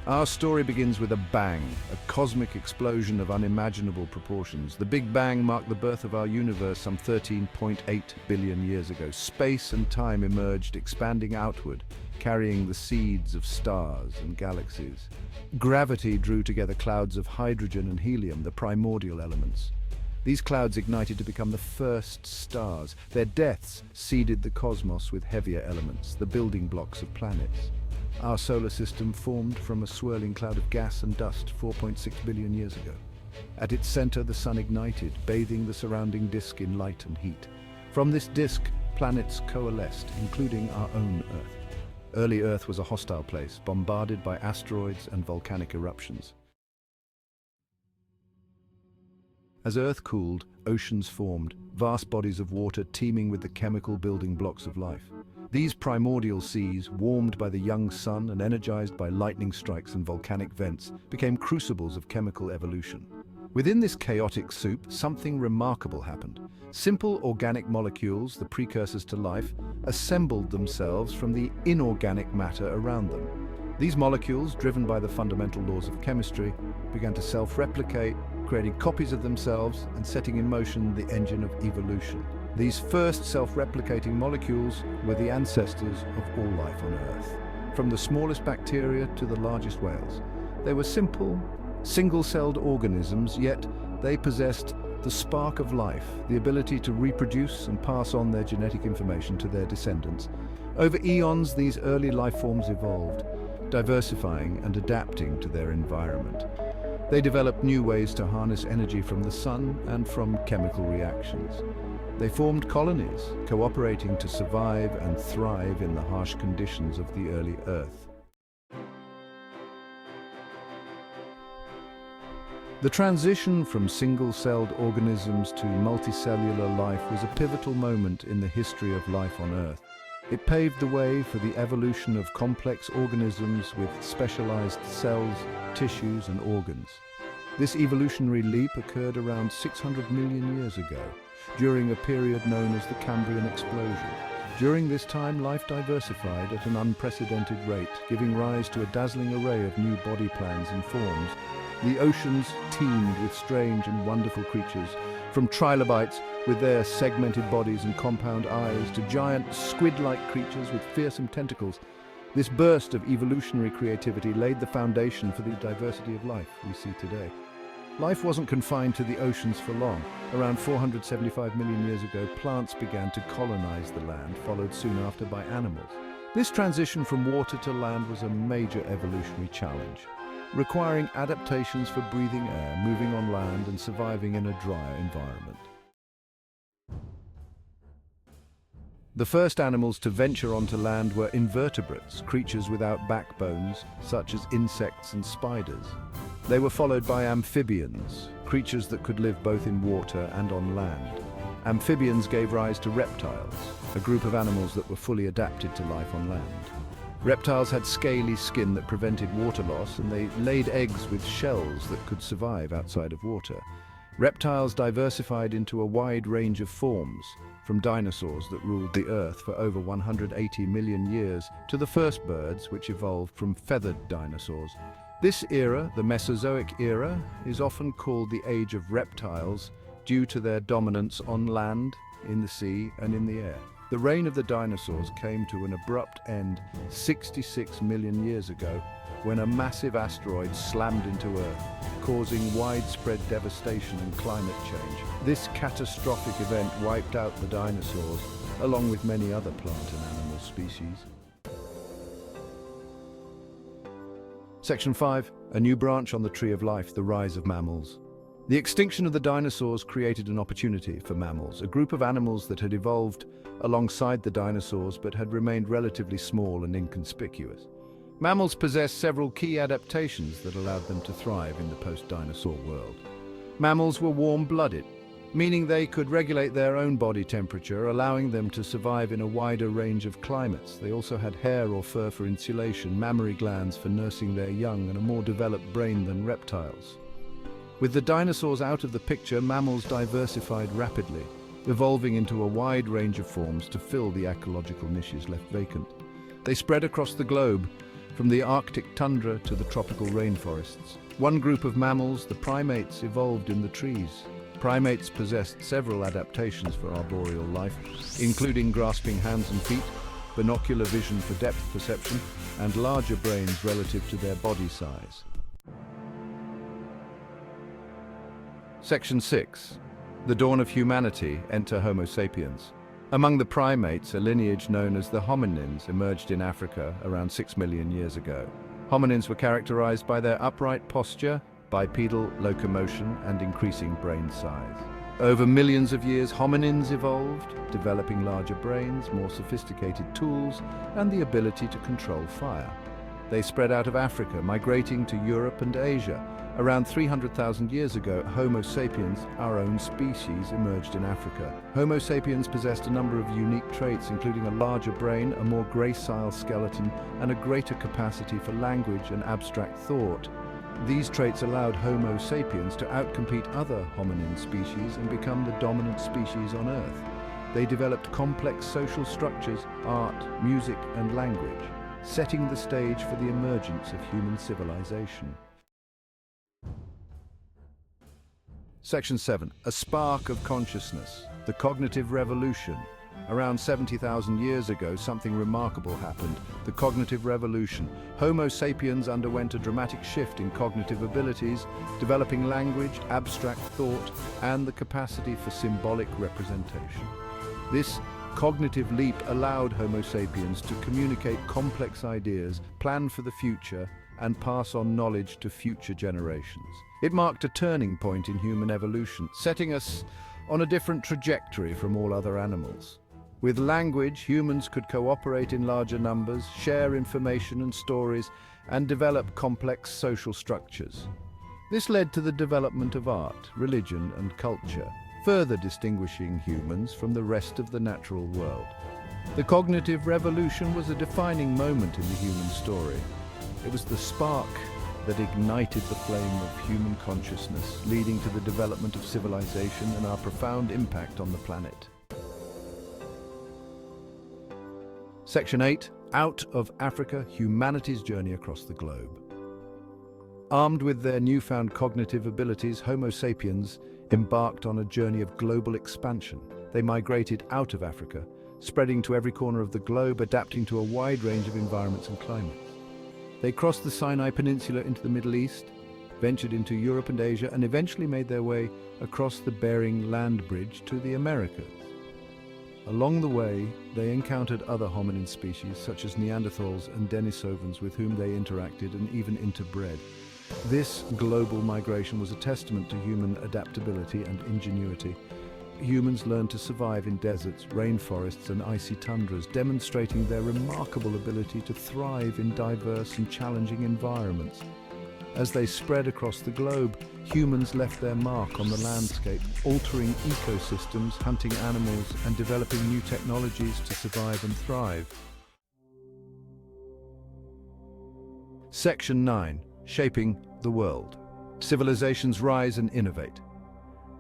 Our story begins with a bang, a cosmic explosion of unimaginable proportions. The Big Bang marked the birth of our universe some 13.8 billion years ago. Space and time emerged, expanding outward, carrying the seeds of stars and galaxies. Gravity drew together clouds of hydrogen and helium, the primordial elements. These clouds ignited to become the first stars. Their deaths seeded the cosmos with heavier elements, the building blocks of planets. Our solar system formed from a swirling cloud of gas and dust 4.6 billion years ago. At its center, the sun ignited, bathing the surrounding disk in light and heat. From this disk, planets coalesced, including our own Earth. Early Earth was a hostile place, bombarded by asteroids and volcanic eruptions. As Earth cooled, oceans formed, vast bodies of water teeming with the chemical building blocks of life. These primordial seas, warmed by the young sun and energized by lightning strikes and volcanic vents, became crucibles of chemical evolution. Within this chaotic soup, something remarkable happened. Simple organic molecules, the precursors to life, assembled themselves from the inorganic matter around them. These molecules, driven by the fundamental laws of chemistry, began to self-replicate, creating copies of themselves and setting in motion the engine of evolution. These first self-replicating molecules were the ancestors of all life on Earth. From the smallest bacteria to the largest whales. They were simple, single-celled organisms, yet they possessed the spark of life, the ability to reproduce and pass on their genetic information to their descendants. Over eons, these early life forms evolved, diversifying and adapting to their environment. They developed new ways to harness energy from the sun and from chemical reactions. They formed colonies, cooperating to survive and thrive in the harsh conditions of the early Earth. The transition from single-celled organisms to multicellular life was a pivotal moment in the history of life on Earth. It paved the way for the evolution of complex organisms with specialized cells, tissues, and organs. This evolutionary leap occurred around 600 million years ago, during a period known as the Cambrian Explosion. During this time, life diversified at an unprecedented rate, giving rise to a dazzling array of new body plans and forms. The oceans teemed with strange and wonderful creatures, from trilobites with their segmented bodies and compound eyes to giant squid-like creatures with fearsome tentacles. This burst of evolutionary creativity laid the foundation for the diversity of life we see today. Life wasn't confined to the oceans for long. Around 475 million years ago, plants began to colonize the land, followed soon after by animals. This transition from water to land was a major evolutionary challenge, requiring adaptations for breathing air, moving on land, and surviving in a drier environment. The first animals to venture onto land were invertebrates, creatures without backbones, such as insects and spiders. They were followed by amphibians, creatures that could live both in water and on land. Amphibians gave rise to reptiles, a group of animals that were fully adapted to life on land. Reptiles had scaly skin that prevented water loss, and they laid eggs with shells that could survive outside of water. Reptiles diversified into a wide range of forms, from dinosaurs that ruled the Earth for over 180 million years to the first birds, which evolved from feathered dinosaurs. This era, the Mesozoic Era, is often called the Age of Reptiles due to their dominance on land, in the sea, and in the air. The reign of the dinosaurs came to an abrupt end 66 million years ago when a massive asteroid slammed into Earth, causing widespread devastation and climate change. This catastrophic event wiped out the dinosaurs, along with many other plant and animal species. Section 5. A new branch on the tree of life, the rise of mammals. The extinction of the dinosaurs created an opportunity for mammals, a group of animals that had evolved alongside the dinosaurs but had remained relatively small and inconspicuous. Mammals possess several key adaptations that allowed them to thrive in the post-dinosaur world. Mammals were warm-blooded, meaning they could regulate their own body temperature, allowing them to survive in a wider range of climates. They also had hair or fur for insulation, mammary glands for nursing their young, and a more developed brain than reptiles. With the dinosaurs out of the picture, mammals diversified rapidly, evolving into a wide range of forms to fill the ecological niches left vacant. They spread across the globe, from the Arctic tundra to the tropical rainforests. One group of mammals, the primates, evolved in the trees. Primates possessed several adaptations for arboreal life, including grasping hands and feet, binocular vision for depth perception, and larger brains relative to their body size. Section 6. The dawn of humanity. Enter Homo sapiens. Among the primates, a lineage known as the hominins emerged in Africa around 6 million years ago. Hominins were characterized by their upright posture, bipedal locomotion, and increasing brain size. Over millions of years, hominins evolved, developing larger brains, more sophisticated tools, and the ability to control fire. They spread out of Africa, migrating to Europe and Asia. Around 300,000 years ago, Homo sapiens, our own species, emerged in Africa. Homo sapiens possessed a number of unique traits, including a larger brain, a more gracile skeleton, and a greater capacity for language and abstract thought. These traits allowed Homo sapiens to outcompete other hominin species and become the dominant species on Earth. They developed complex social structures, art, music, and language, setting the stage for the emergence of human civilization. Section 7. A spark of consciousness. The cognitive revolution. Around 70,000 years ago, something remarkable happened. The cognitive revolution. Homo sapiens underwent a dramatic shift in cognitive abilities, developing language, abstract thought, and the capacity for symbolic representation. This cognitive leap allowed Homo sapiens to communicate complex ideas, plan for the future, and pass on knowledge to future generations. It marked a turning point in human evolution, setting us on a different trajectory from all other animals. With language, humans could cooperate in larger numbers, share information and stories, and develop complex social structures. This led to the development of art, religion, and culture, further distinguishing humans from the rest of the natural world. The cognitive revolution was a defining moment in the human story. It was the spark that ignited the flame of human consciousness, leading to the development of civilization and our profound impact on the planet. Section 8. Out of Africa, humanity's journey across the globe. Armed with their newfound cognitive abilities, Homo sapiens embarked on a journey of global expansion. They migrated out of Africa, spreading to every corner of the globe, adapting to a wide range of environments and climates. They crossed the Sinai Peninsula into the Middle East, ventured into Europe and Asia, and eventually made their way across the Bering Land Bridge to the Americas. Along the way, they encountered other hominin species such as Neanderthals and Denisovans with whom they interacted and even interbred. This global migration was a testament to human adaptability and ingenuity. Humans learned to survive in deserts, rainforests, and icy tundras, demonstrating their remarkable ability to thrive in diverse and challenging environments. As they spread across the globe, humans left their mark on the landscape, altering ecosystems, hunting animals, and developing new technologies to survive and thrive. Section 9. Shaping the world. Civilizations rise and innovate.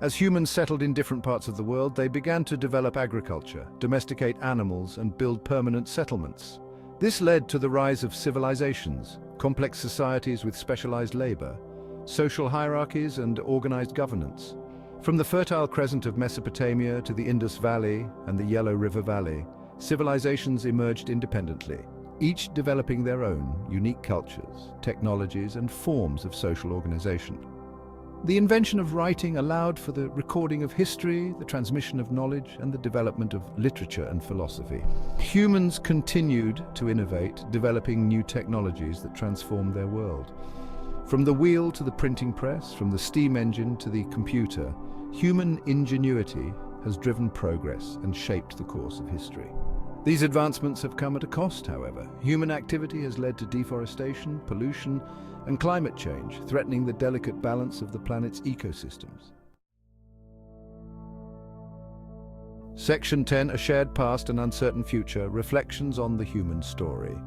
As humans settled in different parts of the world, they began to develop agriculture, domesticate animals, and build permanent settlements. This led to the rise of civilizations, complex societies with specialized labor, social hierarchies, and organized governance. From the Fertile Crescent of Mesopotamia to the Indus Valley and the Yellow River Valley, civilizations emerged independently, each developing their own unique cultures, technologies, and forms of social organization. The invention of writing allowed for the recording of history, the transmission of knowledge, and the development of literature and philosophy. Humans continued to innovate, developing new technologies that transformed their world. From the wheel to the printing press, from the steam engine to the computer, human ingenuity has driven progress and shaped the course of history. These advancements have come at a cost, however. Human activity has led to deforestation, pollution, and climate change, threatening the delicate balance of the planet's ecosystems. Section 10. A Shared Past and Uncertain Future. Reflections on the Human Story.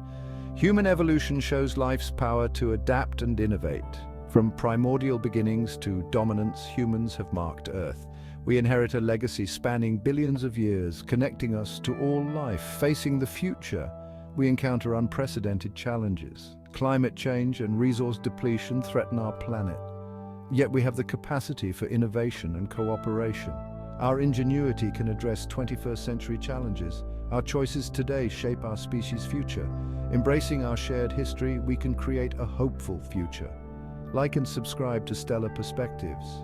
Human evolution shows life's power to adapt and innovate. From primordial beginnings to dominance, humans have marked Earth. We inherit a legacy spanning billions of years, connecting us to all life. Facing the future, we encounter unprecedented challenges. Climate change and resource depletion threaten our planet. Yet we have the capacity for innovation and cooperation. Our ingenuity can address 21st century challenges. Our choices today shape our species' future. Embracing our shared history, we can create a hopeful future. Like and subscribe to Stellar Perspectives.